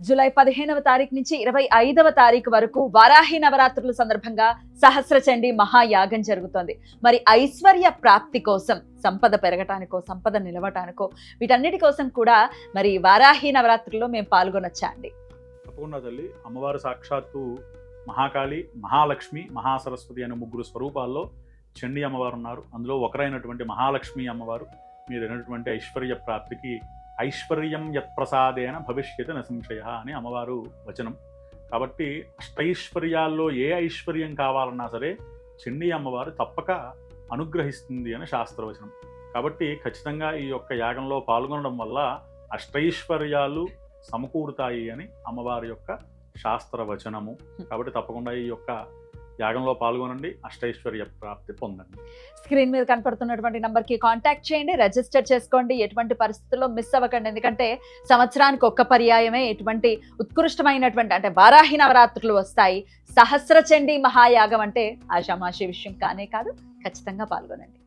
July 15వ తారీఖు నుంచి 25వ తారీఖు వరకు వారాహి నవరాత్రుల సందర్భంగా సహస్ర చండీ మహాయాగం జరుగుతోంది. మరి ఐశ్వర్య ప్రాప్తి కోసం, సంపద పెరగటానికో, సంపద నిలవటానికో, వీటన్నిటి కోసం కూడా మరి వారాహి నవరాత్రుల్లో మేము పాల్గొనొచ్చా అండి? తప్పకుండా తల్లి. అమ్మవారు సాక్షాత్తు మహాకాళి, మహాలక్ష్మి, మహాసరస్వతి అనే ముగ్గురు స్వరూపాల్లో చండీ అమ్మవారు ఉన్నారు. అందులో ఒకరైనటువంటి మహాలక్ష్మి అమ్మవారు మీరైనటువంటి ఐశ్వర్య ప్రాప్తికి ఐశ్వర్యం యత్ప్రసాదేన భవిష్యత్ న సంశయ అని అమ్మవారు వచనం. కాబట్టి అష్టైశ్వర్యాల్లో ఏ ఐశ్వర్యం కావాలన్నా సరే చండీ అమ్మవారు తప్పక అనుగ్రహిస్తుంది అని శాస్త్రవచనం. కాబట్టి ఖచ్చితంగా ఈ యొక్క యాగంలో పాల్గొనడం వల్ల అష్టైశ్వర్యాలు సమకూరుతాయి అని అమ్మవారి యొక్క శాస్త్రవచనము. కాబట్టి తప్పకుండా ఈ యొక్క యాగంలో పాల్గొనండి, అష్టైశ్వర్య ప్రాప్తి పొందండి. స్క్రీన్ మీద కనపడుతున్నటువంటి నంబర్కి కాంటాక్ట్ చేయండి, రిజిస్టర్ చేసుకోండి. ఎటువంటి పరిస్థితుల్లో మిస్ అవ్వకండి. ఎందుకంటే సంవత్సరానికి ఒక్క పర్యాయమే ఎటువంటి ఉత్కృష్టమైనటువంటి అంటే వారాహి నవరాత్రులు వస్తాయి. సహస్ర చండీ మహాయాగం అంటే ఆషామాషి విషయం కానే కాదు. ఖచ్చితంగా పాల్గొనండి.